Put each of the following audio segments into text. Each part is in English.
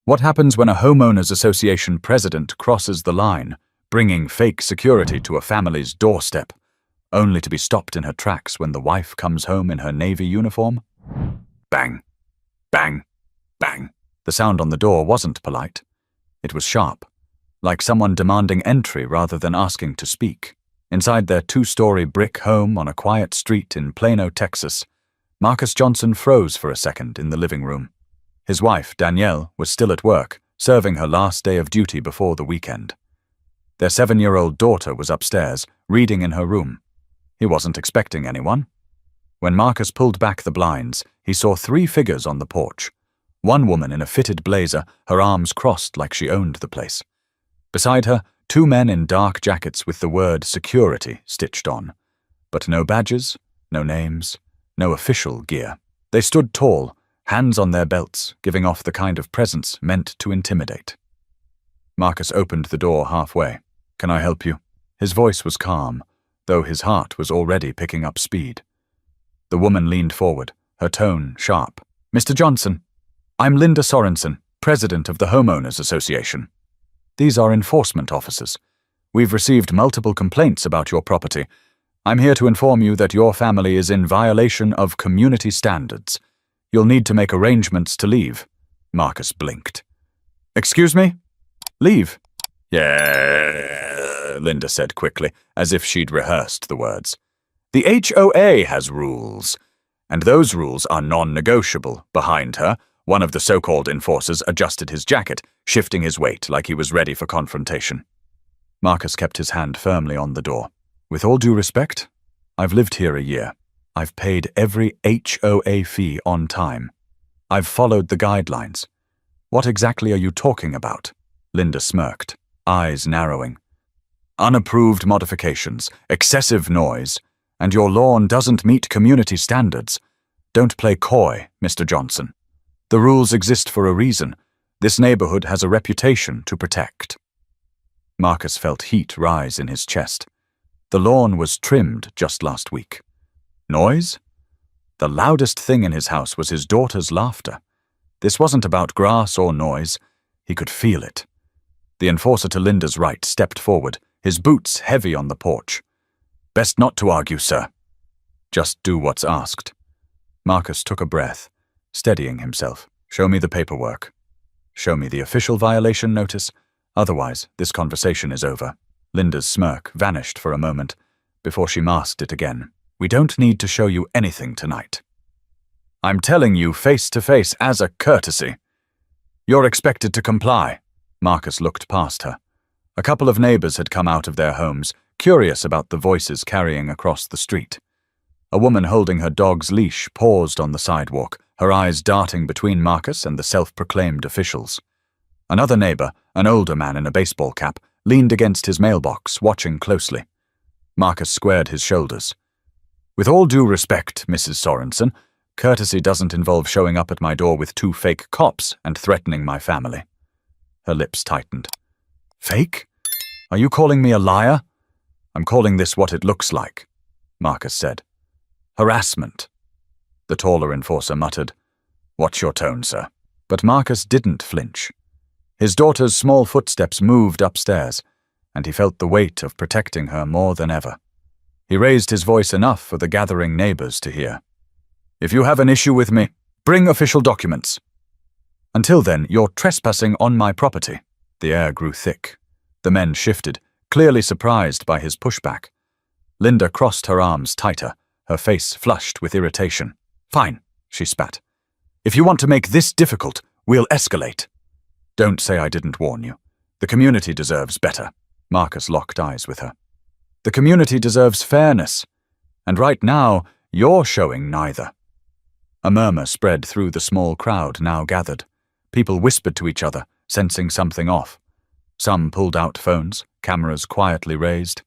What happens when a homeowners association president crosses the line, bringing fake security to a family's doorstep, only to be stopped in her tracks when the wife comes home in her navy uniform? Bang, bang, bang. The sound on the door wasn't polite. It was sharp, like someone demanding entry rather than asking to speak. Inside their 2-story brick home on a quiet street in Plano, Texas, Marcus Johnson froze for a second in the living room. His wife, Danielle, was still at work, serving her last day of duty before the weekend. Their 7-year-old daughter was upstairs, reading in her room. He wasn't expecting anyone. When Marcus pulled back the blinds, he saw 3 figures on the porch. One woman in a fitted blazer, her arms crossed like she owned the place. Beside her, 2 men in dark jackets with the word security stitched on. But no badges, no names, no official gear. They stood tall, hands on their belts, giving off the kind of presence meant to intimidate. Marcus opened the door halfway. "Can I help you?" His voice was calm, though his heart was already picking up speed. The woman leaned forward, her tone sharp. "Mr. Johnson, I'm Linda Sorensen, president of the Homeowners Association. These are enforcement officers. We've received multiple complaints about your property. I'm here to inform you that your family is in violation of community standards. You'll need to make arrangements to leave." Marcus blinked. "Excuse me? Leave?" "Yeah," Linda said quickly, as if she'd rehearsed the words. "The HOA has rules, and those rules are non-negotiable." Behind her, one of the so-called enforcers adjusted his jacket, shifting his weight like he was ready for confrontation. Marcus kept his hand firmly on the door. "With all due respect, I've lived here a year. I've paid every HOA fee on time. I've followed the guidelines. What exactly are you talking about?" Linda smirked, eyes narrowing. "Unapproved modifications, excessive noise, and your lawn doesn't meet community standards. Don't play coy, Mr. Johnson. The rules exist for a reason. This neighborhood has a reputation to protect." Marcus felt heat rise in his chest. The lawn was trimmed just last week. Noise? The loudest thing in his house was his daughter's laughter. This wasn't about grass or noise. He could feel it. The enforcer to Linda's right stepped forward, his boots heavy on the porch. "Best not to argue, sir. Just do what's asked." Marcus took a breath, steadying himself. "Show me the paperwork. Show me the official violation notice. Otherwise, this conversation is over." Linda's smirk vanished for a moment before she masked it again. "We don't need to show you anything tonight. I'm telling you face to face as a courtesy. You're expected to comply." Marcus looked past her. A couple of neighbors had come out of their homes, curious about the voices carrying across the street. A woman holding her dog's leash paused on the sidewalk, her eyes darting between Marcus and the self-proclaimed officials. Another neighbor, an older man in a baseball cap, leaned against his mailbox, watching closely. Marcus squared his shoulders. "With all due respect, Mrs. Sorensen, courtesy doesn't involve showing up at my door with 2 fake cops and threatening my family." Her lips tightened. "Fake? Are you calling me a liar?" "I'm calling this what it looks like," Marcus said. "Harassment." The taller enforcer muttered, "Watch your tone, sir." But Marcus didn't flinch. His daughter's small footsteps moved upstairs, and he felt the weight of protecting her more than ever. He raised his voice enough for the gathering neighbors to hear. "If you have an issue with me, bring official documents. Until then, you're trespassing on my property." The air grew thick. The men shifted, clearly surprised by his pushback. Linda crossed her arms tighter, her face flushed with irritation. "Fine," she spat. "If you want to make this difficult, we'll escalate." "Don't say I didn't warn you. The community deserves better." Marcus locked eyes with her. "The community deserves fairness, and right now, you're showing neither." A murmur spread through the small crowd now gathered. People whispered to each other, sensing something off. Some pulled out phones, cameras quietly raised.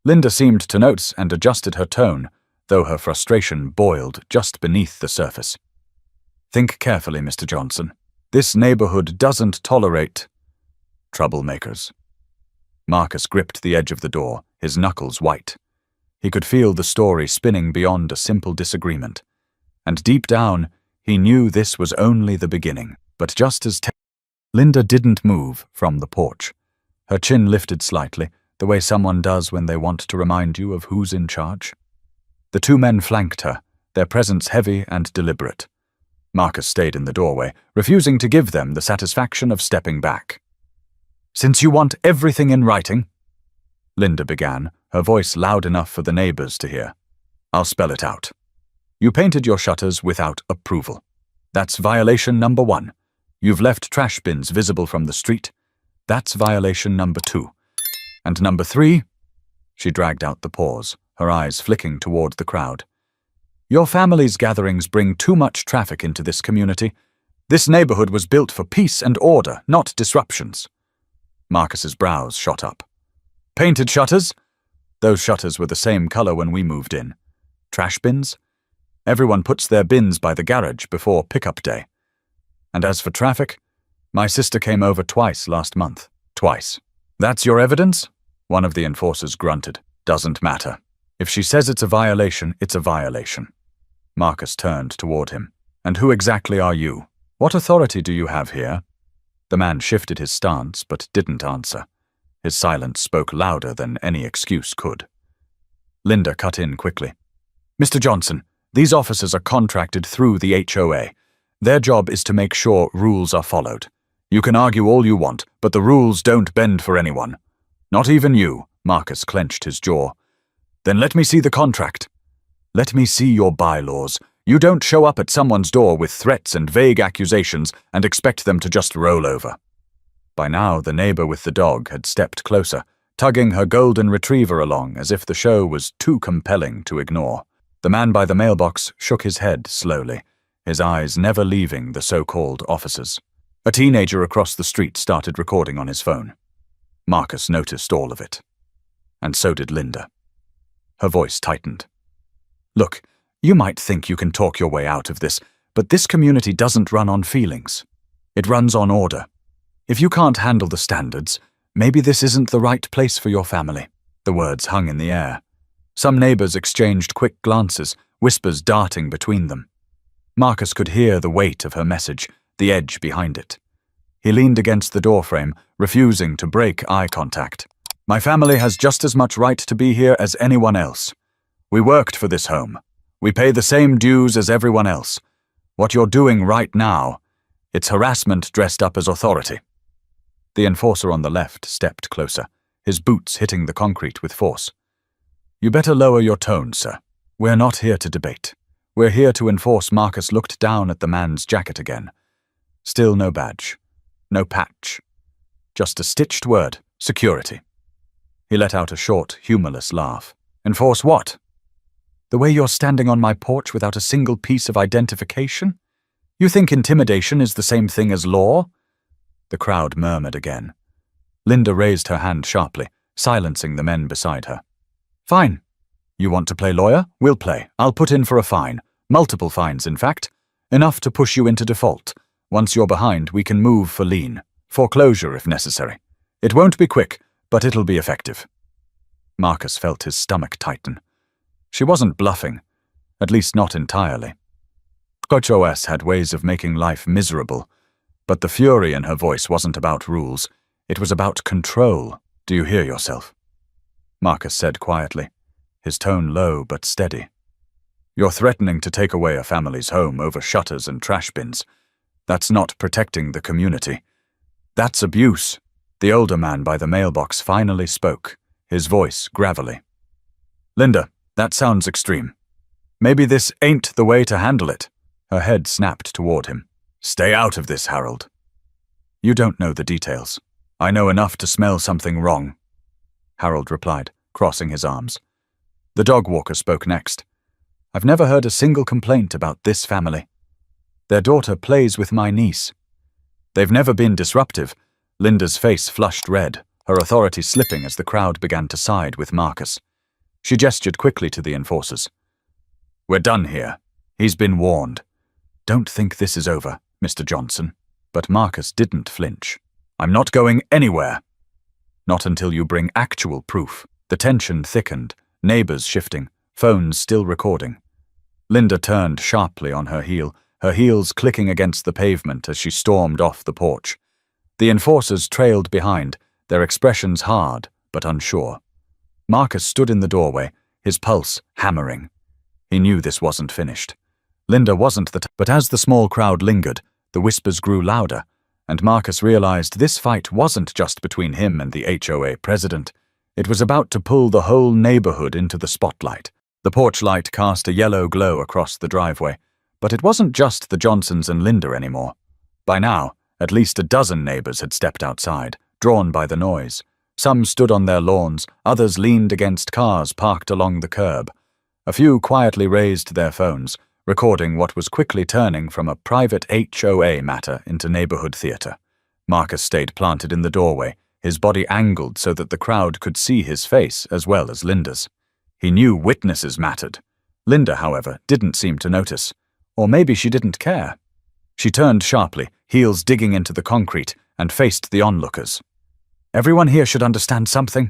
Linda seemed to notice and adjusted her tone, though her frustration boiled just beneath the surface. "Think carefully, Mr. Johnson. This neighborhood doesn't tolerate troublemakers." Marcus gripped the edge of the door, his knuckles white. He could feel the story spinning beyond a simple disagreement. And deep down, he knew this was only the beginning. But just as Linda didn't move from the porch. Her chin lifted slightly, the way someone does when they want to remind you of who's in charge. The two men flanked her, their presence heavy and deliberate. Marcus stayed in the doorway, refusing to give them the satisfaction of stepping back. "Since you want everything in writing," Linda began, her voice loud enough for the neighbors to hear. "I'll spell it out. You painted your shutters without approval. That's violation number 1. You've left trash bins visible from the street. That's violation number 2. And number 3, she dragged out the pause, her eyes flicking toward the crowd. Your family's gatherings bring too much traffic into this community. This neighborhood was built for peace and order, not disruptions." Marcus's brows shot up. "Painted shutters? Those shutters were the same color when we moved in. Trash bins? Everyone puts their bins by the garage before pickup day. And as for traffic, my sister came over twice last month. Twice. That's your evidence?" One of the enforcers grunted. "Doesn't matter. If she says it's a violation, it's a violation." Marcus turned toward him. "And who exactly are you? What authority do you have here?" The man shifted his stance, but didn't answer. His silence spoke louder than any excuse could. Linda cut in quickly. "Mr. Johnson, these officers are contracted through the HOA. Their job is to make sure rules are followed. You can argue all you want, but the rules don't bend for anyone. Not even you." Marcus clenched his jaw. "Then let me see the contract. Let me see your bylaws. You don't show up at someone's door with threats and vague accusations and expect them to just roll over." By now, the neighbor with the dog had stepped closer, tugging her golden retriever along as if the show was too compelling to ignore. The man by the mailbox shook his head slowly, his eyes never leaving the so-called officers. A teenager across the street started recording on his phone. Marcus noticed all of it. And so did Linda. Her voice tightened. "Look, you might think you can talk your way out of this, but this community doesn't run on feelings. It runs on order. If you can't handle the standards, maybe this isn't the right place for your family." The words hung in the air. Some neighbors exchanged quick glances, whispers darting between them. Marcus could hear the weight of her message, the edge behind it. He leaned against the doorframe, refusing to break eye contact. "My family has just as much right to be here as anyone else. We worked for this home. We pay the same dues as everyone else. What you're doing right now, it's harassment dressed up as authority." The enforcer on the left stepped closer, his boots hitting the concrete with force. "You better lower your tone, sir. We're not here to debate. We're here to enforce." Marcus looked down at the man's jacket again. Still no badge. No patch. Just a stitched word, security. He let out a short, humorless laugh. "Enforce what? The way you're standing on my porch without a single piece of identification? You think intimidation is the same thing as law?" The crowd murmured again. Linda raised her hand sharply, silencing the men beside her. "Fine. You want to play lawyer? We'll play. I'll put in for a fine. Multiple fines, in fact. Enough to push you into default. Once you're behind, we can move for lien. Foreclosure if necessary. It won't be quick, but it'll be effective." Marcus felt his stomach tighten. She wasn't bluffing, at least not entirely. HOA had ways of making life miserable, but the fury in her voice wasn't about rules. It was about control. "Do you hear yourself?" Marcus said quietly, his tone low but steady. "You're threatening to take away a family's home over shutters and trash bins. That's not protecting the community. That's abuse." The older man by the mailbox finally spoke, his voice gravelly. "Linda, that sounds extreme. Maybe this ain't the way to handle it." Her head snapped toward him. "Stay out of this, Harold." "You don't know the details. I know enough to smell something wrong," Harold replied, crossing his arms. The dog walker spoke next. "I've never heard a single complaint about this family. Their daughter plays with my niece. They've never been disruptive." Linda's face flushed red, her authority slipping as the crowd began to side with Marcus. She gestured quickly to the enforcers. "We're done here. He's been warned. Don't think this is over, Mr. Johnson." But Marcus didn't flinch. "I'm not going anywhere. Not until you bring actual proof." The tension thickened, neighbors shifting, phones still recording. Linda turned sharply on her heel, her heels clicking against the pavement as she stormed off the porch. The enforcers trailed behind, their expressions hard but unsure. Marcus stood in the doorway, his pulse hammering. He knew this wasn't finished. Linda wasn't but as the small crowd lingered, the whispers grew louder, and Marcus realized this fight wasn't just between him and the HOA president. It was about to pull the whole neighborhood into the spotlight. The porch light cast a yellow glow across the driveway, but it wasn't just the Johnsons and Linda anymore. By now, at least a dozen neighbors had stepped outside, drawn by the noise. Some stood on their lawns, others leaned against cars parked along the curb. A few quietly raised their phones, recording what was quickly turning from a private HOA matter into neighborhood theater. Marcus stayed planted in the doorway, his body angled so that the crowd could see his face as well as Linda's. He knew witnesses mattered. Linda, however, didn't seem to notice. Or maybe she didn't care. She turned sharply, heels digging into the concrete, and faced the onlookers. Everyone here should understand something.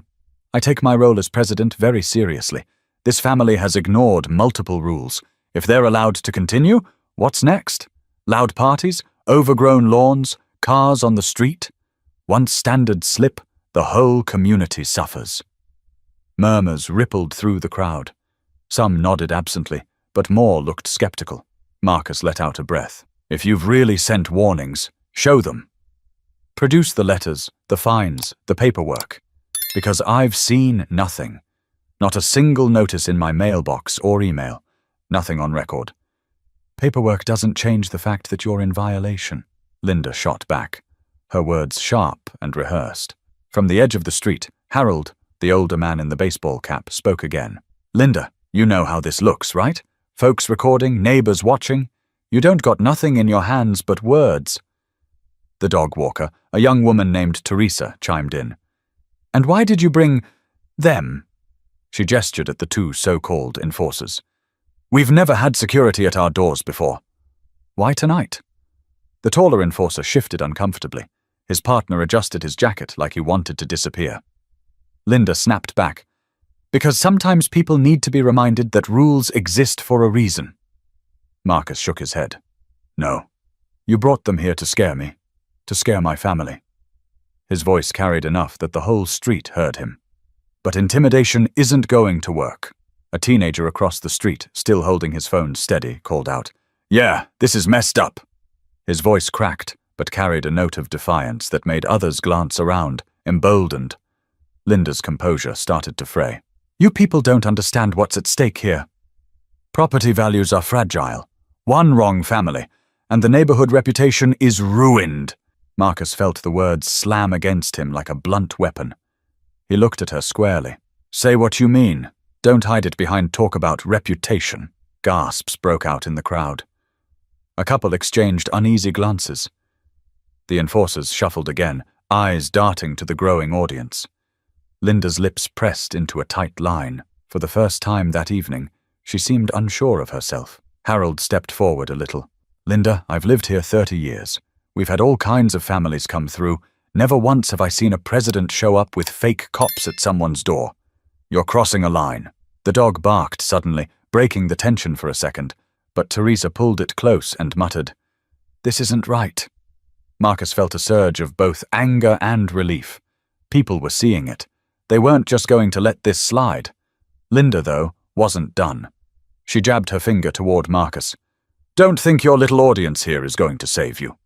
I take my role as president very seriously. This family has ignored multiple rules. If they're allowed to continue, what's next? Loud parties, overgrown lawns, cars on the street? One standard slip, the whole community suffers. Murmurs rippled through the crowd. Some nodded absently, but more looked skeptical. Marcus let out a breath. If you've really sent warnings, show them. Produce the letters, the fines, the paperwork. Because I've seen nothing. Not a single notice in my mailbox or email. Nothing on record. Paperwork doesn't change the fact that you're in violation. Linda shot back, her words sharp and rehearsed. From the edge of the street, Harold, the older man in the baseball cap, spoke again. Linda, you know how this looks, right? Folks recording, neighbors watching. You don't got nothing in your hands but words. The dog walker, a young woman named Teresa, chimed in. And why did you bring them? She gestured at the two so-called enforcers. We've never had security at our doors before. Why tonight? The taller enforcer shifted uncomfortably. His partner adjusted his jacket like he wanted to disappear. Linda snapped back. Because sometimes people need to be reminded that rules exist for a reason. Marcus shook his head. No. You brought them here to scare me. To scare my family. His voice carried enough that the whole street heard him. But intimidation isn't going to work. A teenager across the street, still holding his phone steady, called out, Yeah, this is messed up. His voice cracked, but carried a note of defiance that made others glance around, emboldened. Linda's composure started to fray. You people don't understand what's at stake here. Property values are fragile. One wrong family, and the neighborhood reputation is ruined. Marcus felt the words slam against him like a blunt weapon. He looked at her squarely. Say what you mean. Don't hide it behind talk about reputation. Gasps broke out in the crowd. A couple exchanged uneasy glances. The enforcers shuffled again, eyes darting to the growing audience. Linda's lips pressed into a tight line. For the first time that evening, she seemed unsure of herself. Harold stepped forward a little. Linda, I've lived here 30 years. We've had all kinds of families come through. Never once have I seen a president show up with fake cops at someone's door. You're crossing a line. The dog barked suddenly, breaking the tension for a second, but Teresa pulled it close and muttered, This isn't right. Marcus felt a surge of both anger and relief. People were seeing it. They weren't just going to let this slide. Linda, though, wasn't done. She jabbed her finger toward Marcus. Don't think your little audience here is going to save you.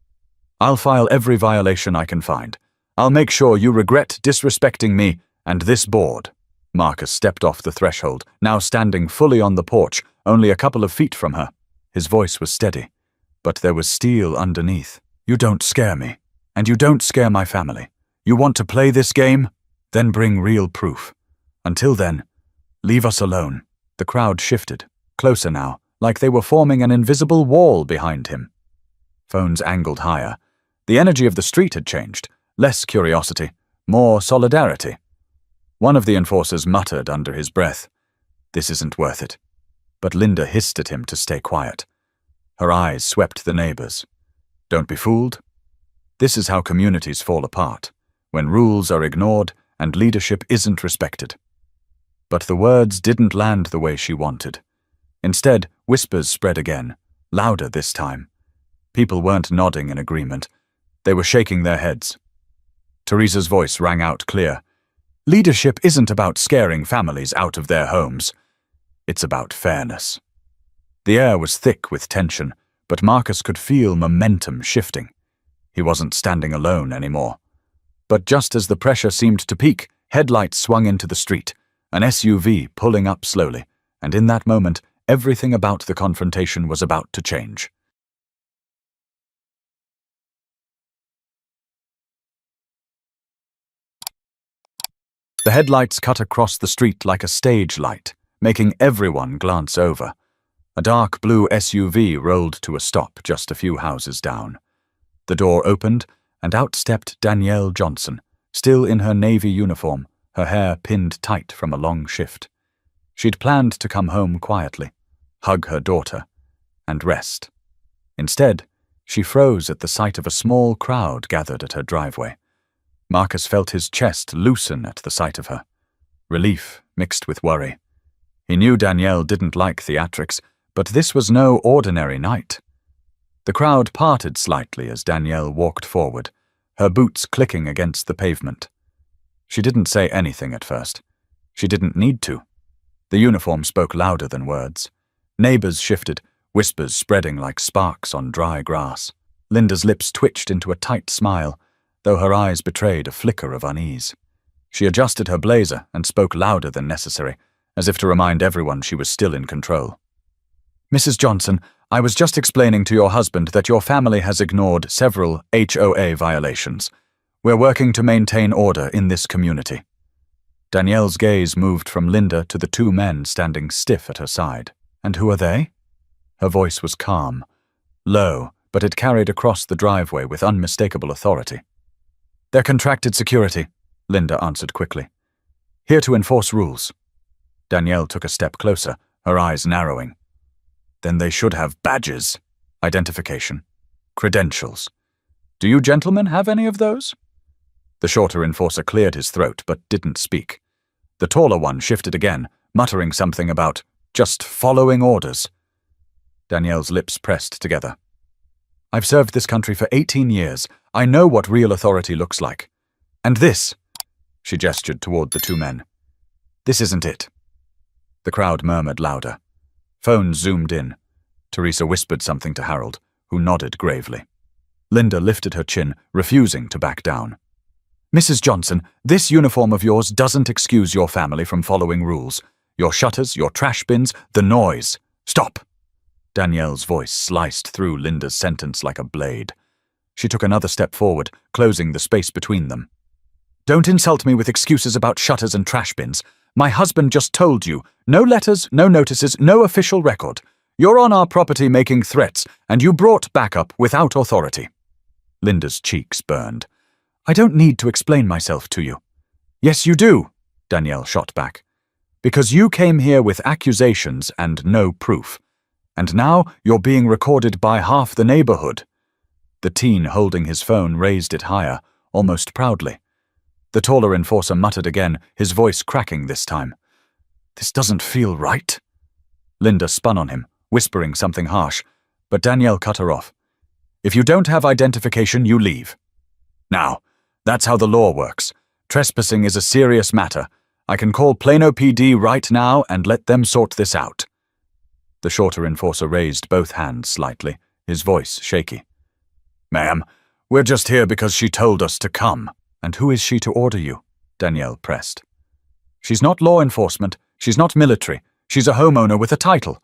I'll file every violation I can find. I'll make sure you regret disrespecting me and this board. Marcus stepped off the threshold, now standing fully on the porch, only a couple of feet from her. His voice was steady, but there was steel underneath. You don't scare me, and you don't scare my family. You want to play this game? Then bring real proof. Until then, leave us alone. The crowd shifted, closer now, like they were forming an invisible wall behind him. Phones angled higher. The energy of the street had changed. Less curiosity, more solidarity. One of the enforcers muttered under his breath, This isn't worth it. But Linda hissed at him to stay quiet. Her eyes swept the neighbors. Don't be fooled. This is how communities fall apart, when rules are ignored and leadership isn't respected. But the words didn't land the way she wanted. Instead, whispers spread again, louder this time. People weren't nodding in agreement. They were shaking their heads, Teresa's voice rang out clear. Leadership isn't about scaring families out of their homes. It's about fairness. The air was thick with tension, but Marcus could feel momentum shifting. He wasn't standing alone anymore. But just as the pressure seemed to peak, headlights swung into the street, an SUV pulling up slowly, and in that moment, everything about the confrontation was about to change. The headlights cut across the street like a stage light, making everyone glance over. A dark blue SUV rolled to a stop just a few houses down. The door opened, and out stepped Danielle Johnson, still in her Navy uniform, her hair pinned tight from a long shift. She'd planned to come home quietly, hug her daughter, and rest. Instead, she froze at the sight of a small crowd gathered at her driveway. Marcus felt his chest loosen at the sight of her. Relief mixed with worry. He knew Danielle didn't like theatrics, but this was no ordinary night. The crowd parted slightly as Danielle walked forward, her boots clicking against the pavement. She didn't say anything at first. She didn't need to. The uniform spoke louder than words. Neighbors shifted, whispers spreading like sparks on dry grass. Linda's lips twitched into a tight smile, though her eyes betrayed a flicker of unease. She adjusted her blazer and spoke louder than necessary, as if to remind everyone she was still in control. Mrs. Johnson, I was just explaining to your husband that your family has ignored several HOA violations. We're working to maintain order in this community. Danielle's gaze moved from Linda to the two men standing stiff at her side. And who are they? Her voice was calm, low, but it carried across the driveway with unmistakable authority. They're contracted security, Linda answered quickly. Here to enforce rules. Danielle took a step closer, her eyes narrowing. Then they should have badges, identification, credentials. Do you gentlemen have any of those? The shorter enforcer cleared his throat but didn't speak. The taller one shifted again, muttering something about just following orders. Danielle's lips pressed together. I've served this country for 18 years. I know what real authority looks like. And this, she gestured toward the two men. This isn't it. The crowd murmured louder. Phones zoomed in. Teresa whispered something to Harold, who nodded gravely. Linda lifted her chin, refusing to back down. Mrs. Johnson, this uniform of yours doesn't excuse your family from following rules. Your shutters, your trash bins, the noise. Stop! Danielle's voice sliced through Linda's sentence like a blade. She took another step forward, closing the space between them. Don't insult me with excuses about shutters and trash bins. My husband just told you. No letters, no notices, no official record. You're on our property making threats, and you brought backup without authority. Linda's cheeks burned. I don't need to explain myself to you. Yes, you do, Danielle shot back. Because you came here with accusations and no proof. And now you're being recorded by half the neighborhood. The teen holding his phone raised it higher, almost proudly. The taller enforcer muttered again, his voice cracking this time. This doesn't feel right. Linda spun on him, whispering something harsh, but Danielle cut her off. If you don't have identification, you leave. Now, that's how the law works. Trespassing is a serious matter. I can call Plano PD right now and let them sort this out. The shorter enforcer raised both hands slightly, his voice shaky. Ma'am, we're just here because she told us to come. And who is she to order you? Danielle pressed. She's not law enforcement. She's not military. She's a homeowner with a title.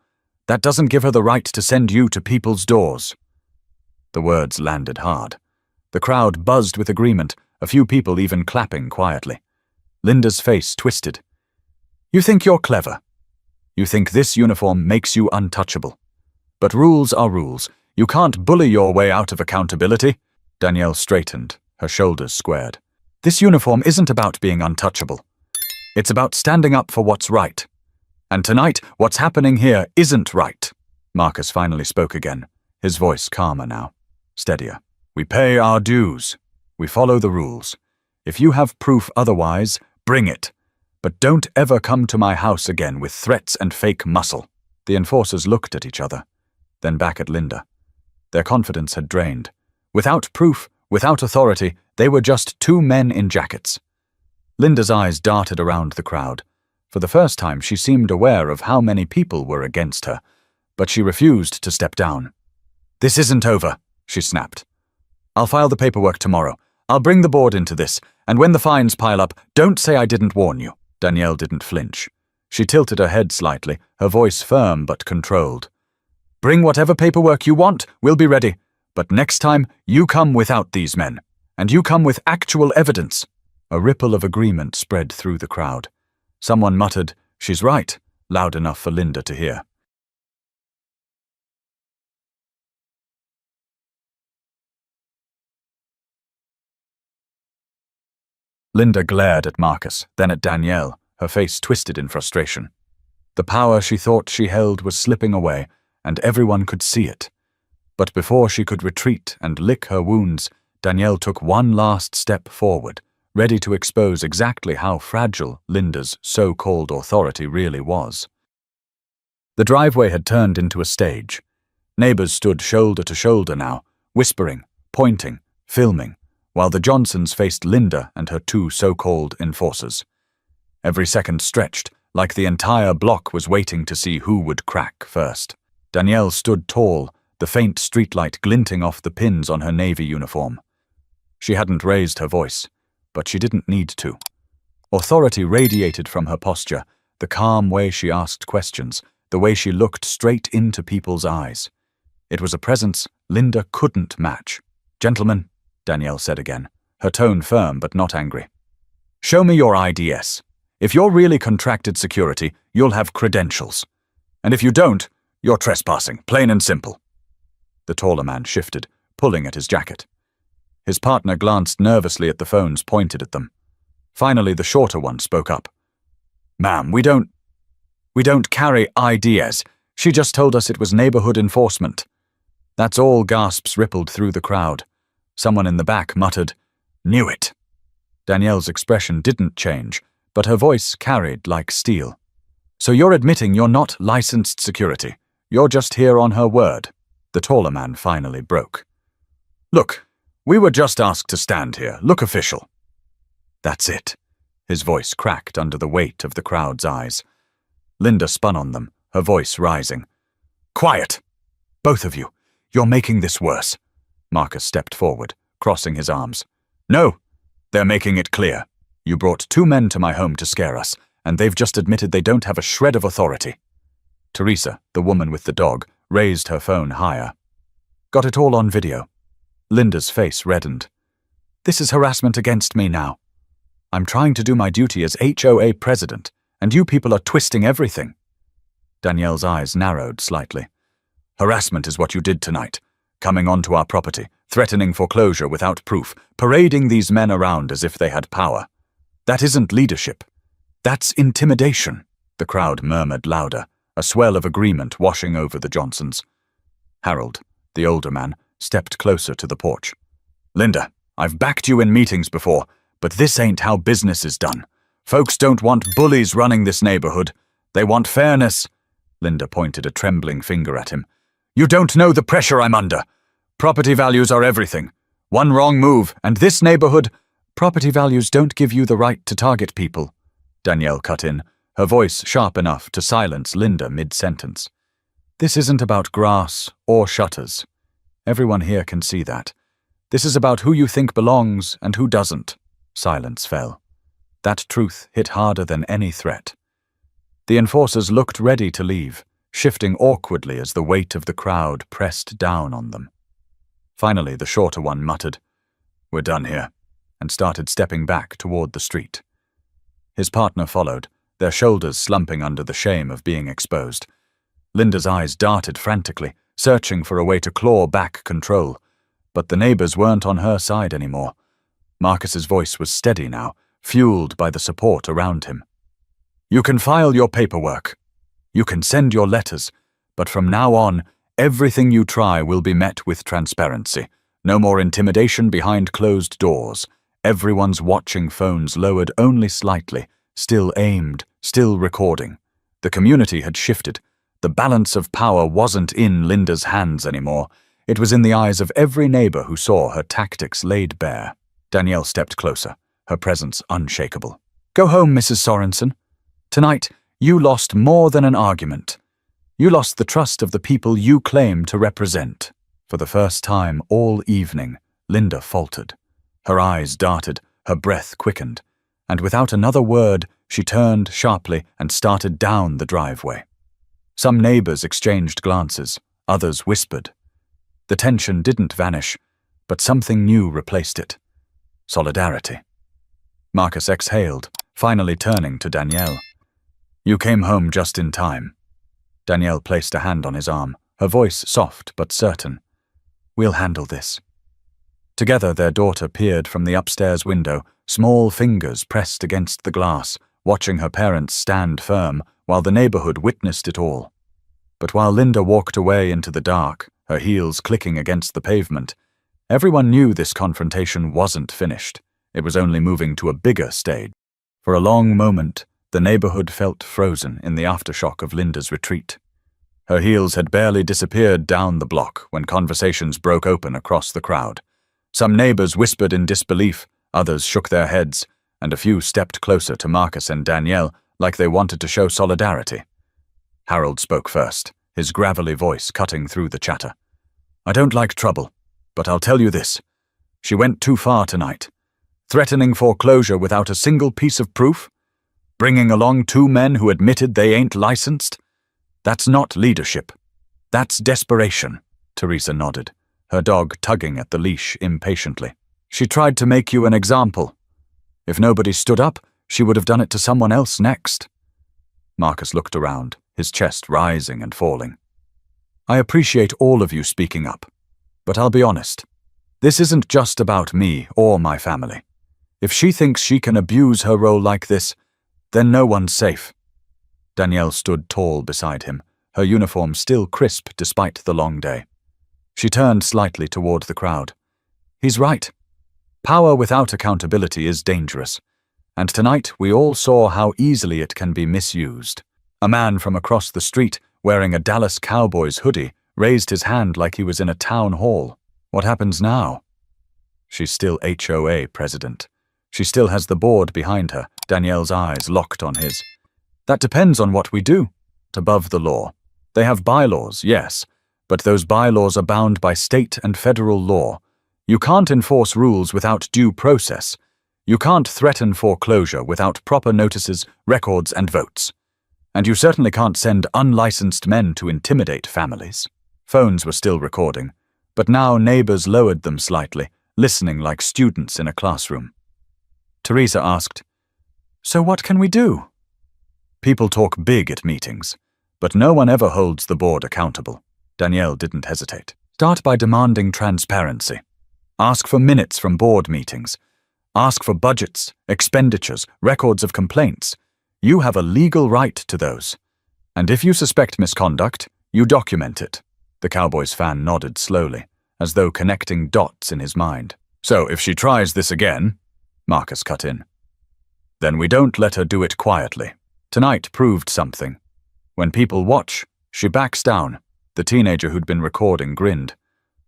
That doesn't give her the right to send you to people's doors. The words landed hard. The crowd buzzed with agreement, a few people even clapping quietly. Linda's face twisted. You think you're clever. You think this uniform makes you untouchable. But rules are rules. You can't bully your way out of accountability. Danielle straightened, her shoulders squared. This uniform isn't about being untouchable. It's about standing up for what's right. And tonight, what's happening here isn't right. Marcus finally spoke again, his voice calmer now, steadier. We pay our dues. We follow the rules. If you have proof otherwise, bring it. But don't ever come to my house again with threats and fake muscle. The enforcers looked at each other, then back at Linda. Their confidence had drained. Without proof, Without authority, they were just two men in jackets. Linda's eyes darted around the crowd. For the first time, she seemed aware of how many people were against her, but she refused to step down. "This isn't over," she snapped. "I'll file the paperwork tomorrow. I'll bring the board into this, and when the fines pile up, don't say I didn't warn you." Danielle didn't flinch. She tilted her head slightly, her voice firm but controlled. "Bring whatever paperwork you want, we'll be ready. But next time, you come without these men. And you come with actual evidence." A ripple of agreement spread through the crowd. Someone muttered, "She's right," loud enough for Linda to hear. Linda glared at Marcus, then at Danielle, her face twisted in frustration. The power she thought she held was slipping away, and everyone could see it. But before she could retreat and lick her wounds, Danielle took one last step forward, ready to expose exactly how fragile Linda's so-called authority really was. The driveway had turned into a stage. Neighbors stood shoulder to shoulder now, whispering, pointing, filming, while the Johnsons faced Linda and her two so-called enforcers. Every second stretched, like the entire block was waiting to see who would crack first. Danielle stood tall, the faint streetlight glinting off the pins on her navy uniform. She hadn't raised her voice, but she didn't need to. Authority radiated from her posture, the calm way she asked questions, the way she looked straight into people's eyes. It was a presence Linda couldn't match. "Gentlemen," Danielle said again, her tone firm but not angry. "Show me your IDS. If you're really contracted security, you'll have credentials. And if you don't, you're trespassing, plain and simple." The taller man shifted, pulling at his jacket. His partner glanced nervously at the phones pointed at them. Finally, the shorter one spoke up. "Ma'am, we don't carry IDs. She just told us it was neighborhood enforcement." That's all. Gasps rippled through the crowd. Someone in the back muttered, "Knew it." Danielle's expression didn't change, but her voice carried like steel. "So you're admitting you're not licensed security. You're just here on her word." The taller man finally broke. "Look, we were just asked to stand here. Look official." "That's it." His voice cracked under the weight of the crowd's eyes. Linda spun on them, her voice rising. "Quiet! Both of you. You're making this worse." Marcus stepped forward, crossing his arms. "No, they're making it clear. You brought two men to my home to scare us, and they've just admitted they don't have a shred of authority." Teresa, the woman with the dog, raised her phone higher. "Got it all on video." Linda's face reddened. "This is harassment against me now. I'm trying to do my duty as HOA president, and you people are twisting everything." Danielle's eyes narrowed slightly. "Harassment is what you did tonight. Coming onto our property, threatening foreclosure without proof, parading these men around as if they had power. That isn't leadership. That's intimidation." The crowd murmured louder, a swell of agreement washing over the Johnsons. Harold, the older man, stepped closer to the porch. "Linda, I've backed you in meetings before, but this ain't how business is done. Folks don't want bullies running this neighborhood. They want fairness." Linda pointed a trembling finger at him. "You don't know the pressure I'm under. Property values are everything. One wrong move, and this neighborhood—" "Property values don't give you the right to target people," Danielle cut in, her voice sharp enough to silence Linda mid-sentence. "This isn't about grass or shutters. Everyone here can see that. This is about who you think belongs and who doesn't." Silence fell. That truth hit harder than any threat. The enforcers looked ready to leave, shifting awkwardly as the weight of the crowd pressed down on them. Finally, the shorter one muttered, "We're done here," and started stepping back toward the street. His partner followed, their shoulders slumping under the shame of being exposed. Linda's eyes darted frantically, searching for a way to claw back control, but the neighbors weren't on her side anymore. Marcus's voice was steady now, fueled by the support around him. "You can file your paperwork. You can send your letters, but from now on, everything you try will be met with transparency. No more intimidation behind closed doors. Everyone's watching phones lowered only slightly, still aimed, still recording. The community had shifted. The balance of power wasn't in Linda's hands anymore. It was in the eyes of every neighbor who saw her tactics laid bare. Danielle stepped closer, her presence unshakable. "Go home, Mrs. Sorensen. Tonight, you lost more than an argument. You lost the trust of the people you claim to represent." For the first time all evening, Linda faltered. Her eyes darted, her breath quickened, and without another word, she turned sharply and started down the driveway. Some neighbors exchanged glances, others whispered. The tension didn't vanish, but something new replaced it. Solidarity. Marcus exhaled, finally turning to Danielle. "You came home just in time." Danielle placed a hand on his arm, her voice soft but certain. "We'll handle this." Together their daughter peered from the upstairs window, small fingers pressed against the glass, watching her parents stand firm while the neighborhood witnessed it all. But while Linda walked away into the dark, her heels clicking against the pavement, everyone knew this confrontation wasn't finished. It was only moving to a bigger stage. For a long moment, the neighborhood felt frozen in the aftershock of Linda's retreat. Her heels had barely disappeared down the block when conversations broke open across the crowd. Some neighbors whispered in disbelief, others shook their heads, and a few stepped closer to Marcus and Danielle like they wanted to show solidarity. Harold spoke first, his gravelly voice cutting through the chatter. "I don't like trouble, but I'll tell you this. She went too far tonight. Threatening foreclosure without a single piece of proof? Bringing along two men who admitted they ain't licensed? That's not leadership. That's desperation." Teresa nodded, her dog tugging at the leash impatiently. "She tried to make you an example. If nobody stood up, she would have done it to someone else next." Marcus looked around, his chest rising and falling. "I appreciate all of you speaking up, but I'll be honest. This isn't just about me or my family. If she thinks she can abuse her role like this, then no one's safe." Danielle stood tall beside him, her uniform still crisp despite the long day. She turned slightly toward the crowd. "He's right. Power without accountability is dangerous, and tonight we all saw how easily it can be misused." A man from across the street, wearing a Dallas Cowboys hoodie, raised his hand like he was in a town hall. "What happens now?" "She's still HOA president. She still has the board behind her," Danielle's eyes locked on his. "That depends on what we do. Above the law. They have bylaws, yes, but those bylaws are bound by state and federal law. You can't enforce rules without due process. You can't threaten foreclosure without proper notices, records, and votes. And you certainly can't send unlicensed men to intimidate families." Phones were still recording, but now neighbors lowered them slightly, listening like students in a classroom. Teresa asked, "So what can we do?" "People talk big at meetings, but no one ever holds the board accountable." Danielle didn't hesitate. "Start by demanding transparency. Ask for minutes from board meetings. Ask for budgets, expenditures, records of complaints. You have a legal right to those. And if you suspect misconduct, you document it." The Cowboys fan nodded slowly, as though connecting dots in his mind. "So if she tries this again," Marcus cut in, "then we don't let her do it quietly. Tonight proved something. When people watch, she backs down." The teenager who'd been recording grinned.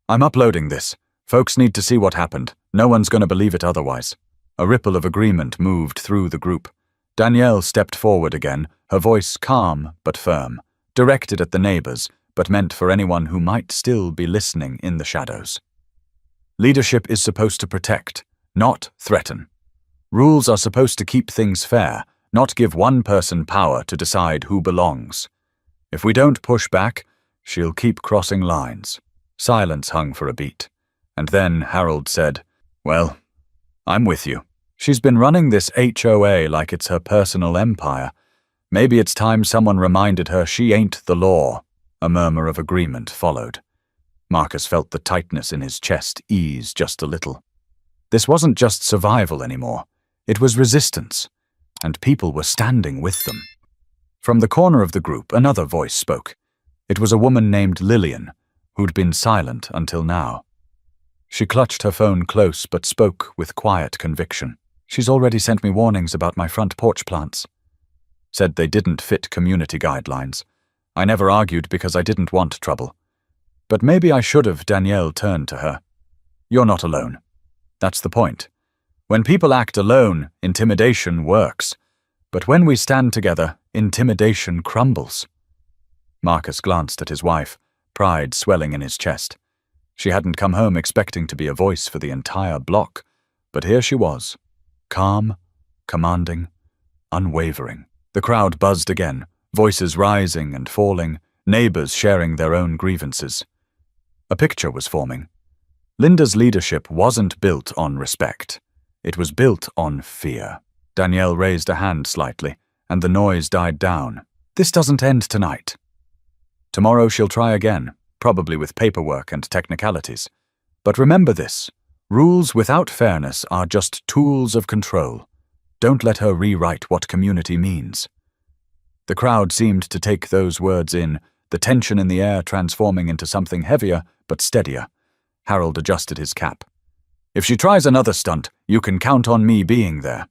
"I'm uploading this. Folks need to see what happened. No one's going to believe it otherwise." A ripple of agreement moved through the group. Danielle stepped forward again, her voice calm but firm, directed at the neighbors, but meant for anyone who might still be listening in the shadows. "Leadership is supposed to protect, not threaten. Rules are supposed to keep things fair, not give one person power to decide who belongs. If we don't push back, she'll keep crossing lines." Silence hung for a beat, and then Harold said, "Well, I'm with you. She's been running this HOA like it's her personal empire. Maybe it's time someone reminded her she ain't the law." A murmur of agreement followed. Marcus felt the tightness in his chest ease just a little. This wasn't just survival anymore. It was resistance, and people were standing with them. From the corner of the group, another voice spoke. It was a woman named Lillian, who'd been silent until now. She clutched her phone close but spoke with quiet conviction. "She's already sent me warnings about my front porch plants. Said they didn't fit community guidelines. I never argued because I didn't want trouble. But maybe I should have. Danielle turned to her. You're not alone. That's the point. When people act alone, intimidation works. But when we stand together, intimidation crumbles. Marcus glanced at his wife, pride swelling in his chest. She hadn't come home expecting to be a voice for the entire block, but here she was, calm, commanding, unwavering. The crowd buzzed again, voices rising and falling, neighbors sharing their own grievances. A picture was forming. Linda's leadership wasn't built on respect. It was built on fear. Danielle raised a hand slightly, and the noise died down. This doesn't end tonight. Tomorrow she'll try again, probably with paperwork and technicalities. But remember this, rules without fairness are just tools of control. Don't let her rewrite what community means. The crowd seemed to take those words in, the tension in the air transforming into something heavier but steadier. Harold adjusted his cap. If she tries another stunt, you can count on me being there.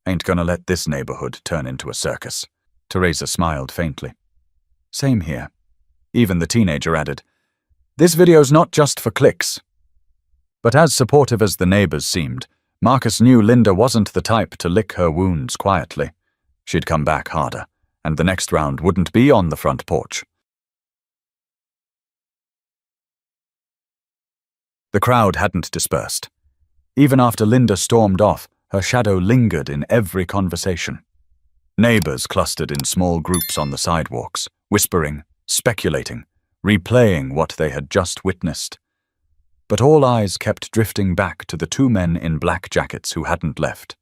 Ain't gonna let this neighborhood turn into a circus. Teresa smiled faintly. Same here. Even the teenager added, this video's not just for clicks. But as supportive as the neighbors seemed, Marcus knew Linda wasn't the type to lick her wounds quietly. She'd come back harder, and the next round wouldn't be on the front porch. The crowd hadn't dispersed. Even after Linda stormed off, her shadow lingered in every conversation. Neighbors clustered in small groups on the sidewalks, whispering, speculating, replaying what they had just witnessed. But all eyes kept drifting back to the two men in black jackets who hadn't left.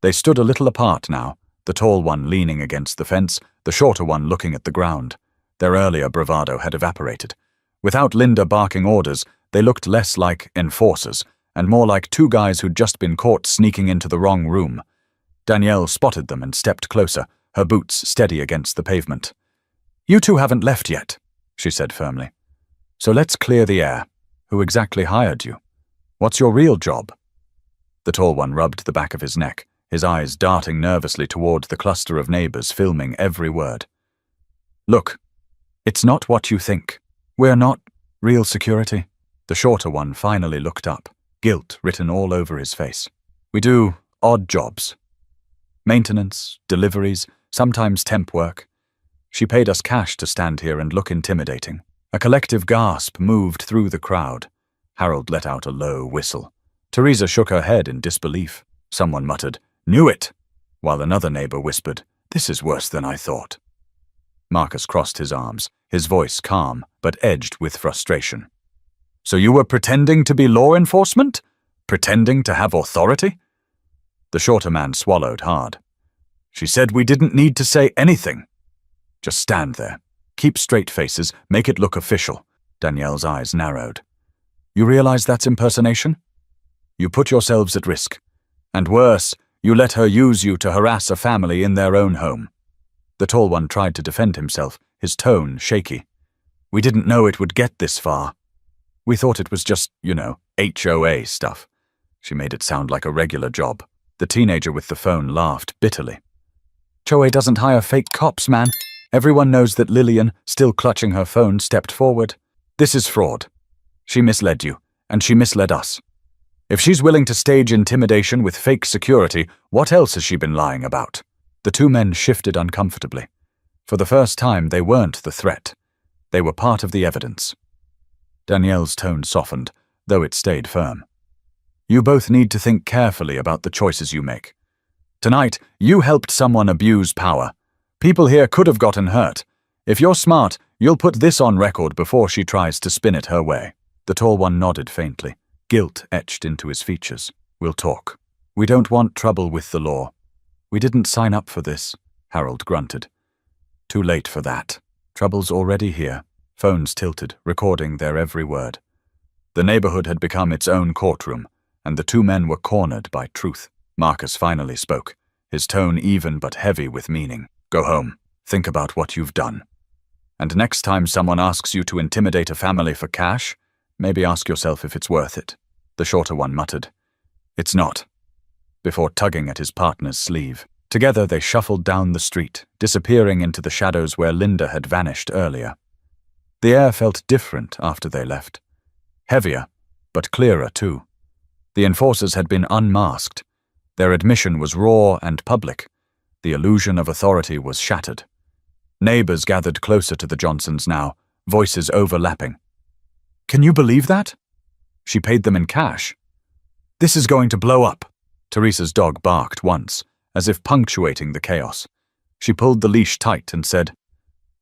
They stood a little apart now, the tall one leaning against the fence, the shorter one looking at the ground. Their earlier bravado had evaporated. Without Linda barking orders, they looked less like enforcers and more like two guys who'd just been caught sneaking into the wrong room. Danielle spotted them and stepped closer, her boots steady against the pavement. You two haven't left yet, she said firmly. So let's clear the air. Who exactly hired you? What's your real job? The tall one rubbed the back of his neck, his eyes darting nervously toward the cluster of neighbors filming every word. Look, it's not what you think. We're not real security. The shorter one finally looked up, guilt written all over his face. We do odd jobs. Maintenance, deliveries, sometimes temp work. She paid us cash to stand here and look intimidating. A collective gasp moved through the crowd. Harold let out a low whistle. Teresa shook her head in disbelief. Someone muttered, "Knew it," while another neighbor whispered, "This is worse than I thought." Marcus crossed his arms, his voice calm, but edged with frustration. So you were pretending to be law enforcement? Pretending to have authority? The shorter man swallowed hard. She said we didn't need to say anything. Just stand there. Keep straight faces, make it look official. Danielle's eyes narrowed. You realize that's impersonation? You put yourselves at risk. And worse, you let her use you to harass a family in their own home. The tall one tried to defend himself, his tone shaky. We didn't know it would get this far. We thought it was just, HOA stuff. She made it sound like a regular job. The teenager with the phone laughed bitterly. HOA doesn't hire fake cops, man. Everyone knows that Lillian, still clutching her phone, stepped forward. This is fraud. She misled you, and she misled us. If she's willing to stage intimidation with fake security, what else has she been lying about? The two men shifted uncomfortably. For the first time, they weren't the threat. They were part of the evidence. Danielle's tone softened, though it stayed firm. You both need to think carefully about the choices you make. Tonight, you helped someone abuse power. People here could have gotten hurt. If you're smart, you'll put this on record before she tries to spin it her way. The tall one nodded faintly, guilt etched into his features. We'll talk. We don't want trouble with the law. We didn't sign up for this, Harold grunted. Too late for that. Trouble's already here. Phones tilted, recording their every word. The neighborhood had become its own courtroom, and the two men were cornered by truth. Marcus finally spoke, his tone even but heavy with meaning. Go home. Think about what you've done. And next time someone asks you to intimidate a family for cash, maybe ask yourself if it's worth it. The shorter one muttered, It's not, before tugging at his partner's sleeve. Together they shuffled down the street, disappearing into the shadows where Linda had vanished earlier. The air felt different after they left. Heavier, but clearer too. The enforcers had been unmasked. Their admission was raw and public. The illusion of authority was shattered. Neighbors gathered closer to the Johnsons now, voices overlapping. "Can you believe that? She paid them in cash. This is going to blow up." Teresa's dog barked once, as if punctuating the chaos. She pulled the leash tight and said,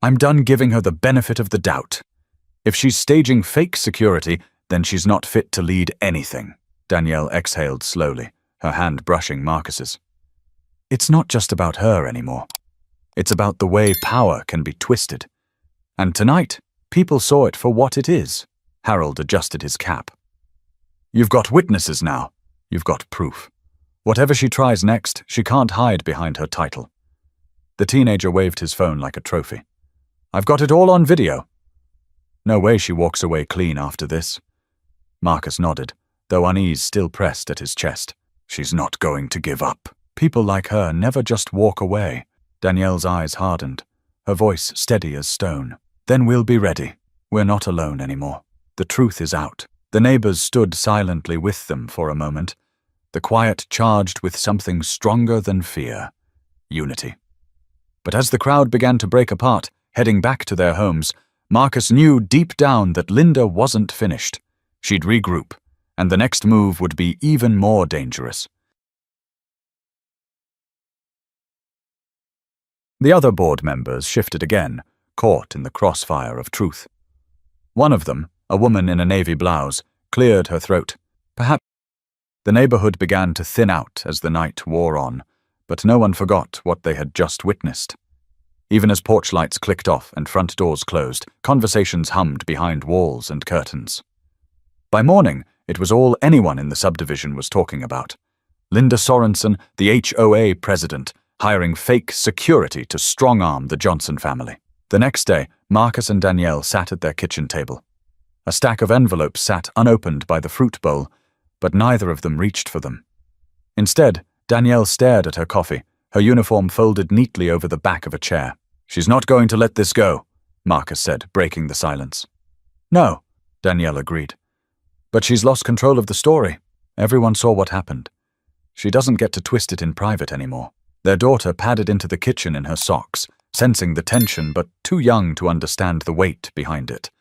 "I'm done giving her the benefit of the doubt. If she's staging fake security, then she's not fit to lead anything." Danielle exhaled slowly, her hand brushing Marcus's. "It's not just about her anymore. It's about the way power can be twisted. And tonight, people saw it for what it is." Harold adjusted his cap. "You've got witnesses now. You've got proof. Whatever she tries next, she can't hide behind her title." The teenager waved his phone like a trophy. "I've got it all on video." "No way she walks away clean after this." Marcus nodded, though unease still pressed at his chest. "She's not going to give up. People like her never just walk away." Danielle's eyes hardened, her voice steady as stone. "Then we'll be ready. We're not alone anymore. The truth is out." The neighbors stood silently with them for a moment, the quiet charged with something stronger than fear: unity. But as the crowd began to break apart, heading back to their homes, Marcus knew deep down that Linda wasn't finished. She'd regroup, and the next move would be even more dangerous. The other board members shifted again, caught in the crossfire of truth. One of them, a woman in a navy blouse, cleared her throat. Perhaps the neighborhood began to thin out as the night wore on, but no one forgot what they had just witnessed. Even as porch lights clicked off and front doors closed, conversations hummed behind walls and curtains. By morning, it was all anyone in the subdivision was talking about. Linda Sorensen, the HOA president, hiring fake security to strong-arm the Johnson family. The next day, Marcus and Danielle sat at their kitchen table. A stack of envelopes sat unopened by the fruit bowl, but neither of them reached for them. Instead, Danielle stared at her coffee, her uniform folded neatly over the back of a chair. "She's not going to let this go," Marcus said, breaking the silence. "No," Danielle agreed. "But she's lost control of the story. Everyone saw what happened. She doesn't get to twist it in private anymore." Their daughter padded into the kitchen in her socks, sensing the tension but too young to understand the weight behind it.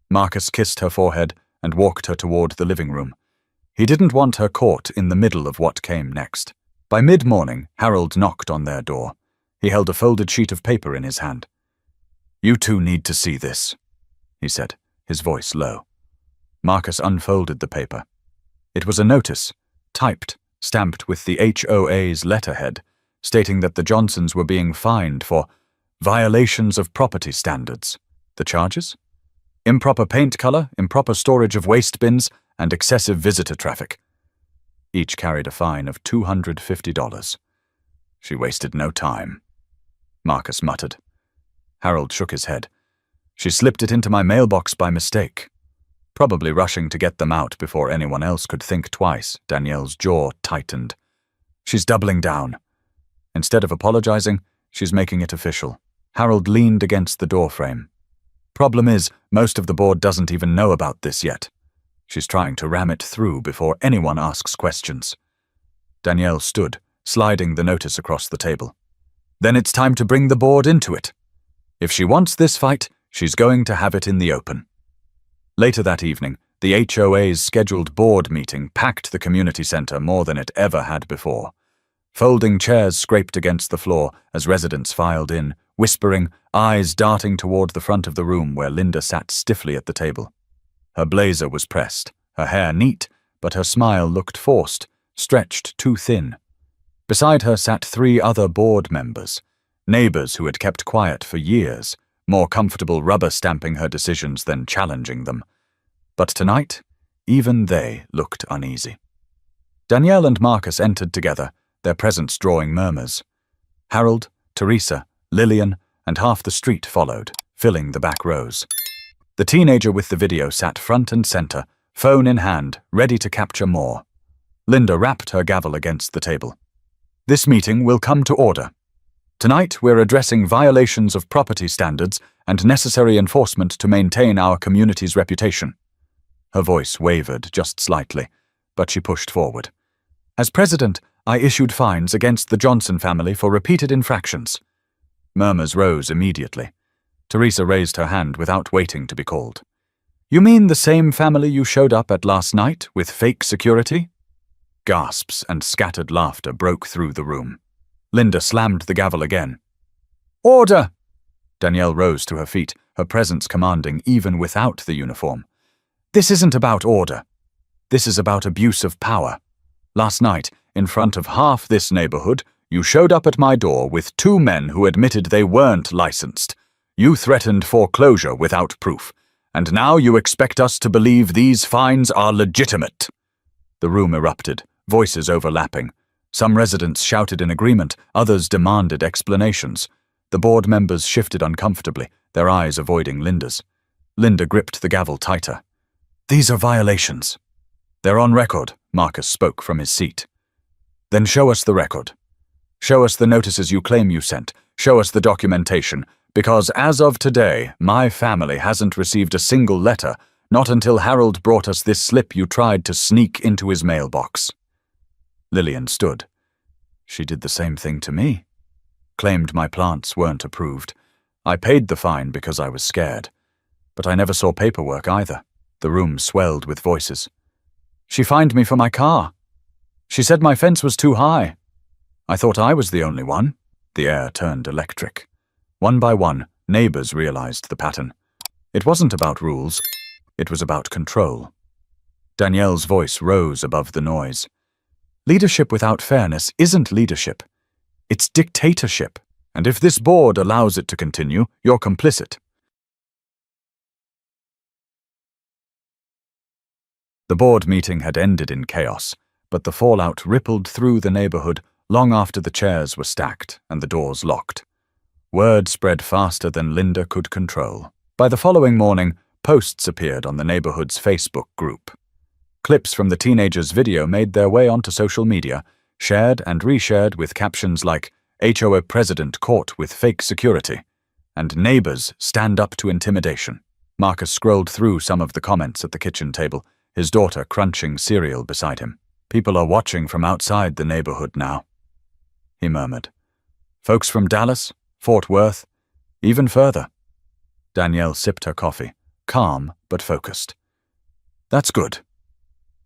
Marcus kissed her forehead and walked her toward the living room. He didn't want her caught in the middle of what came next. By mid-morning, Harold knocked on their door. He held a folded sheet of paper in his hand. "You two need to see this," he said, his voice low. Marcus unfolded the paper. It was a notice, typed, stamped with the HOA's letterhead, stating that the Johnsons were being fined for violations of property standards. The charges? Improper paint color, improper storage of waste bins, and excessive visitor traffic. Each carried a fine of $250. "She wasted no time," Marcus muttered. Harold shook his head. "She slipped it into my mailbox by mistake." Probably rushing to get them out before anyone else could think twice, Danielle's jaw tightened. "She's doubling down. Instead of apologizing, she's making it official." Harold leaned against the doorframe. "Problem is, most of the board doesn't even know about this yet. She's trying to ram it through before anyone asks questions." Danielle stood, sliding the notice across the table. "Then it's time to bring the board into it. If she wants this fight, she's going to have it in the open." Later that evening, the HOA's scheduled board meeting packed the community center more than it ever had before. Folding chairs scraped against the floor as residents filed in, whispering, eyes darting toward the front of the room where Linda sat stiffly at the table. Her blazer was pressed, her hair neat, but her smile looked forced, stretched too thin. Beside her sat 3 other board members, neighbors who had kept quiet for years, more comfortable rubber-stamping her decisions than challenging them. But tonight, even they looked uneasy. Danielle and Marcus entered together, their presence drawing murmurs. Harold, Teresa, Lillian, and half the street followed, filling the back rows. The teenager with the video sat front and center, phone in hand, ready to capture more. Linda rapped her gavel against the table. "This meeting will come to order." Tonight, we're addressing violations of property standards and necessary enforcement to maintain our community's reputation. Her voice wavered just slightly, but she pushed forward. As president, I issued fines against the Johnson family for repeated infractions. Murmurs rose immediately. Teresa raised her hand without waiting to be called. You mean the same family you showed up at last night with fake security? Gasps and scattered laughter broke through the room. Linda slammed the gavel again. Order! Danielle rose to her feet, her presence commanding even without the uniform. This isn't about order. This is about abuse of power. Last night, in front of half this neighborhood, you showed up at my door with 2 men who admitted they weren't licensed. You threatened foreclosure without proof, and now you expect us to believe these fines are legitimate. The room erupted, voices overlapping. Some residents shouted in agreement, others demanded explanations. The board members shifted uncomfortably, their eyes avoiding Linda's. Linda gripped the gavel tighter. These are violations. They're on record, Marcus spoke from his seat. Then show us the record. Show us the notices you claim you sent. Show us the documentation, because as of today, my family hasn't received a single letter, not until Harold brought us this slip you tried to sneak into his mailbox. Lillian stood. She did the same thing to me. Claimed my plants weren't approved. I paid the fine because I was scared. But I never saw paperwork either. The room swelled with voices. She fined me for my car. She said my fence was too high. I thought I was the only one. The air turned electric. One by one, neighbors realized the pattern. It wasn't about rules. It was about control. Danielle's voice rose above the noise. Leadership without fairness isn't leadership. It's dictatorship. And if this board allows it to continue, you're complicit. The board meeting had ended in chaos, but the fallout rippled through the neighborhood long after the chairs were stacked and the doors locked. Word spread faster than Linda could control. By the following morning, posts appeared on the neighborhood's Facebook group. Clips from the teenagers' video made their way onto social media, shared and reshared with captions like, HOA president caught with fake security, and neighbors stand up to intimidation. Marcus scrolled through some of the comments at the kitchen table, his daughter crunching cereal beside him. People are watching from outside the neighborhood now, he murmured. Folks from Dallas, Fort Worth, even further. Danielle sipped her coffee, calm but focused. That's good.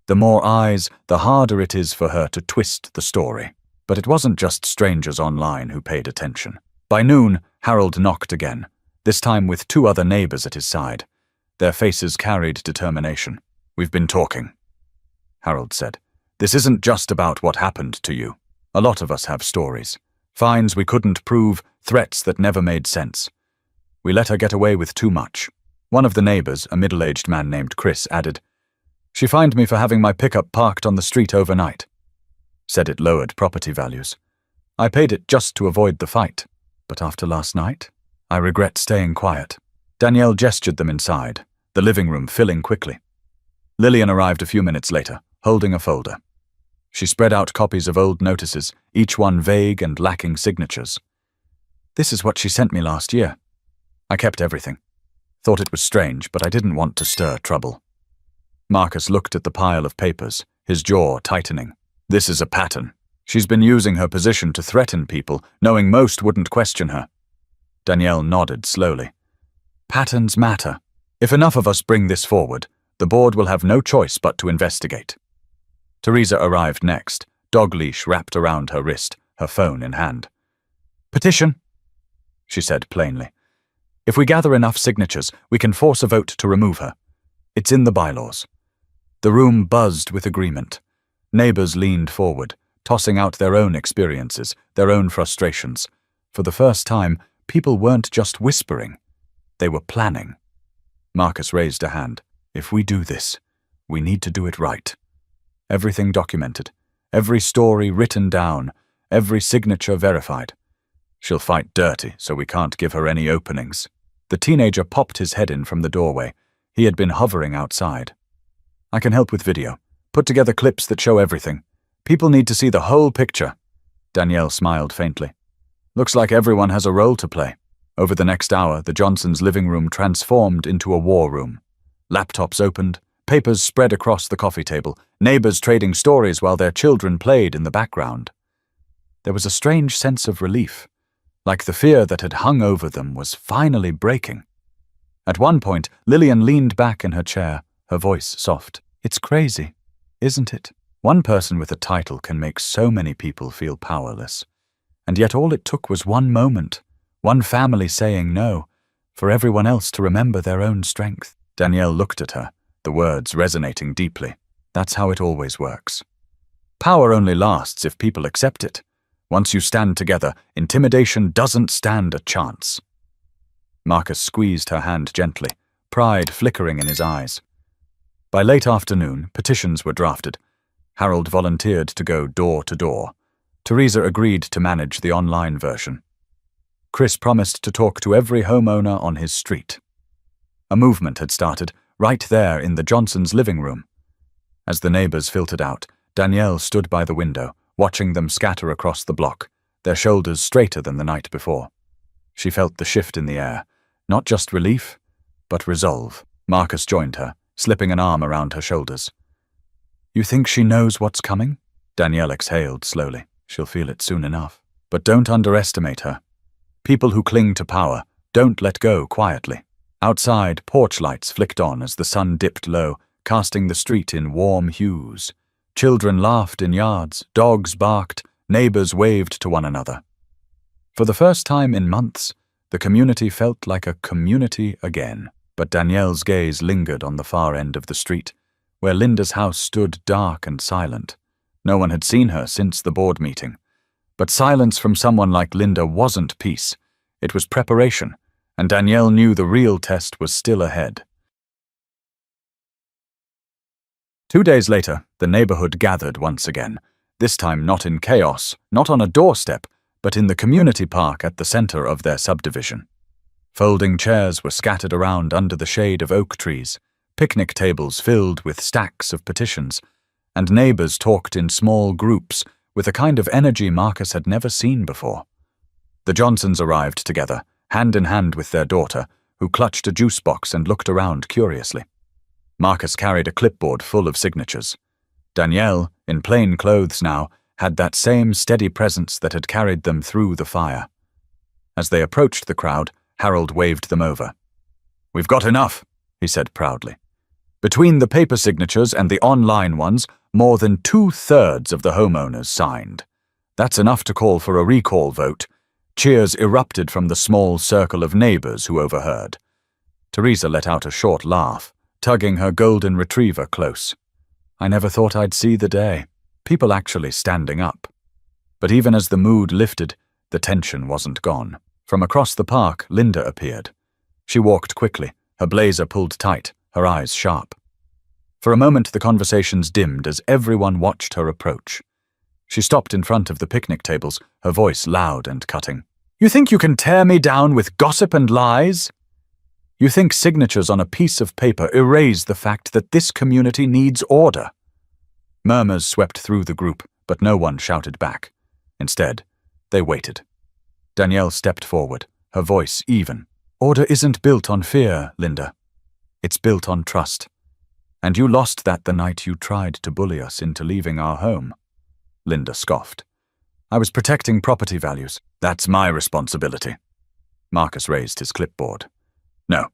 The more eyes, the harder it is for her to twist the story. But it wasn't just strangers online who paid attention. By noon, Harold knocked again, this time with 2 other neighbors at his side. Their faces carried determination. We've been talking, Harold said. This isn't just about what happened to you. A lot of us have stories. Fines we couldn't prove, threats that never made sense. We let her get away with too much. One of the neighbors, a middle-aged man named Chris, added, She fined me for having my pickup parked on the street overnight. Said it lowered property values. I paid it just to avoid the fight. But after last night, I regret staying quiet. Danielle gestured them inside, the living room filling quickly. Lillian arrived a few minutes later, holding a folder. She spread out copies of old notices, each one vague and lacking signatures. This is what she sent me last year. I kept everything. Thought it was strange, but I didn't want to stir trouble. Marcus looked at the pile of papers, his jaw tightening. This is a pattern. She's been using her position to threaten people, knowing most wouldn't question her. Danielle nodded slowly. Patterns matter. If enough of us bring this forward, the board will have no choice but to investigate. Teresa arrived next, dog leash wrapped around her wrist, her phone in hand. Petition, she said plainly. If we gather enough signatures, we can force a vote to remove her. It's in the bylaws. The room buzzed with agreement. Neighbors leaned forward, tossing out their own experiences, their own frustrations. For the first time, people weren't just whispering. They were planning. Marcus raised a hand. If we do this, we need to do it right. Everything documented, every story written down, every signature verified. She'll fight dirty, so we can't give her any openings. The teenager popped his head in from the doorway. He had been hovering outside. I can help with video. Put together clips that show everything. People need to see the whole picture. Danielle smiled faintly. Looks like everyone has a role to play. Over the next hour, the Johnsons' living room transformed into a war room. Laptops opened, papers spread across the coffee table, neighbors trading stories while their children played in the background. There was a strange sense of relief, like the fear that had hung over them was finally breaking. At one point, Lillian leaned back in her chair, her voice soft. "It's crazy, isn't it? One person with a title can make so many people feel powerless. And yet all it took was one moment, one family saying no, for everyone else to remember their own strength." Danielle looked at her, the words resonating deeply. That's how it always works. Power only lasts if people accept it. Once you stand together, intimidation doesn't stand a chance. Marcus squeezed her hand gently, pride flickering in his eyes. By late afternoon, petitions were drafted. Harold volunteered to go door to door. Teresa agreed to manage the online version. Chris promised to talk to every homeowner on his street. A movement had started, right there in the Johnsons' living room. As the neighbors filtered out, Danielle stood by the window, watching them scatter across the block, their shoulders straighter than the night before. She felt the shift in the air, not just relief, but resolve. Marcus joined her, slipping an arm around her shoulders. "You think she knows what's coming?" Danielle exhaled slowly. "She'll feel it soon enough. But don't underestimate her. People who cling to power don't let go quietly." Outside, porch lights flicked on as the sun dipped low, casting the street in warm hues. Children laughed in yards, dogs barked, neighbors waved to one another. For the first time in months, the community felt like a community again. But Danielle's gaze lingered on the far end of the street, where Linda's house stood dark and silent. No one had seen her since the board meeting. But silence from someone like Linda wasn't peace. It was preparation, and Danielle knew the real test was still ahead. 2 days later, the neighborhood gathered once again, this time not in chaos, not on a doorstep, but in the community park at the center of their subdivision. Folding chairs were scattered around under the shade of oak trees, picnic tables filled with stacks of petitions, and neighbors talked in small groups with a kind of energy Marcus had never seen before. The Johnsons arrived together, hand in hand with their daughter, who clutched a juice box and looked around curiously. Marcus carried a clipboard full of signatures. Danielle, in plain clothes now, had that same steady presence that had carried them through the fire. As they approached the crowd, Harold waved them over. "We've got enough," he said proudly. Between the paper signatures and the online ones, more than 2/3 of the homeowners signed. That's enough to call for a recall vote. Cheers erupted from the small circle of neighbors who overheard. Teresa let out a short laugh, tugging her golden retriever close. "I never thought I'd see the day. People actually standing up." But even as the mood lifted, the tension wasn't gone. From across the park, Linda appeared. She walked quickly, her blazer pulled tight, her eyes sharp. For a moment the conversations dimmed as everyone watched her approach. She stopped in front of the picnic tables, her voice loud and cutting. "You think you can tear me down with gossip and lies? You think signatures on a piece of paper erase the fact that this community needs order?" Murmurs swept through the group, but no one shouted back. Instead, they waited. Danielle stepped forward, her voice even. "Order isn't built on fear, Linda. It's built on trust. And you lost that the night you tried to bully us into leaving our home." Linda scoffed. "I was protecting property values. That's my responsibility." Marcus raised his clipboard. "No.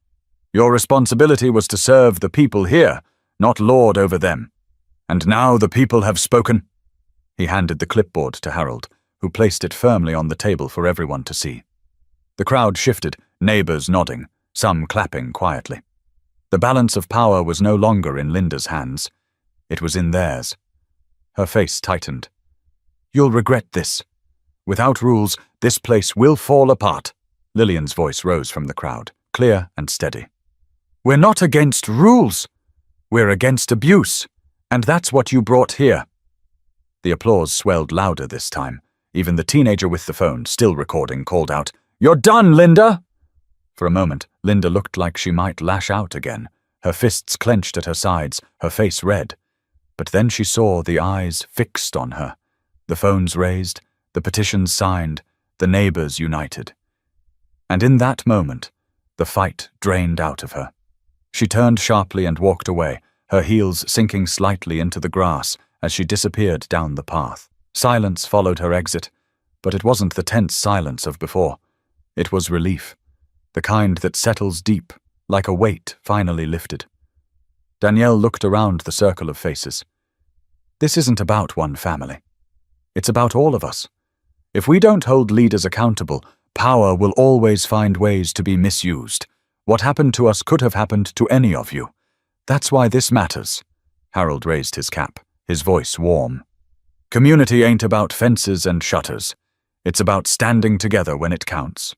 Your responsibility was to serve the people here, not lord over them. And now the people have spoken." He handed the clipboard to Harold, who placed it firmly on the table for everyone to see. The crowd shifted, neighbors nodding, some clapping quietly. The balance of power was no longer in Linda's hands. It was in theirs. Her face tightened. "You'll regret this. Without rules, this place will fall apart." Lillian's voice rose from the crowd, clear and steady. "We're not against rules. We're against abuse. And that's what you brought here." The applause swelled louder this time. Even the teenager with the phone, still recording, called out, "You're done, Linda!" For a moment, Linda looked like she might lash out again, her fists clenched at her sides, her face red. But then she saw the eyes fixed on her, the phones raised, the petitions signed, the neighbors united. And in that moment, the fight drained out of her. She turned sharply and walked away, her heels sinking slightly into the grass as she disappeared down the path. Silence followed her exit, but it wasn't the tense silence of before. It was relief, the kind that settles deep, like a weight finally lifted. Danielle looked around the circle of faces. This isn't about one family. It's about all of us. If we don't hold leaders accountable, power will always find ways to be misused. What happened to us could have happened to any of you. That's why this matters. Harold raised his cap, his voice warm. Community ain't about fences and shutters. It's about standing together when it counts.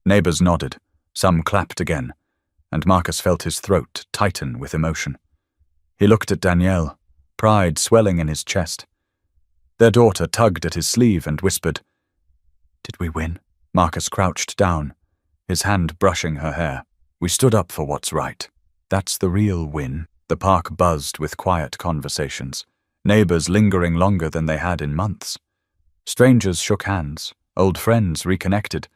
Neighbors nodded, some clapped again, and Marcus felt his throat tighten with emotion. He looked at Danielle, pride swelling in his chest. Their daughter tugged at his sleeve and whispered, "Did we win?" Marcus crouched down, his hand brushing her hair. "We stood up for what's right. That's the real win." The park buzzed with quiet conversations, neighbors lingering longer than they had in months. Strangers shook hands, old friends reconnected,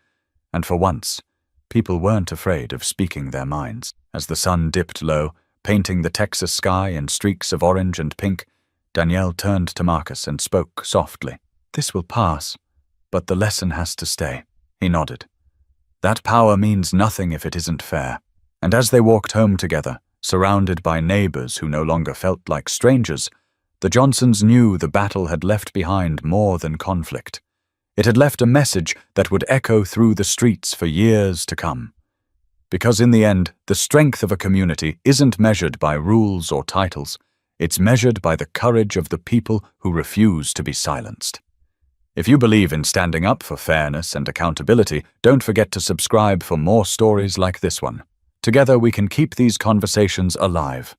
and for once, people weren't afraid of speaking their minds. As the sun dipped low, painting the Texas sky in streaks of orange and pink, Danielle turned to Marcus and spoke softly. "This will pass, but the lesson has to stay." He nodded. That power means nothing if it isn't fair. And as they walked home together, surrounded by neighbors who no longer felt like strangers, the Johnsons knew the battle had left behind more than conflict. It had left a message that would echo through the streets for years to come. Because in the end, the strength of a community isn't measured by rules or titles. It's measured by the courage of the people who refuse to be silenced. If you believe in standing up for fairness and accountability, don't forget to subscribe for more stories like this one. Together we can keep these conversations alive.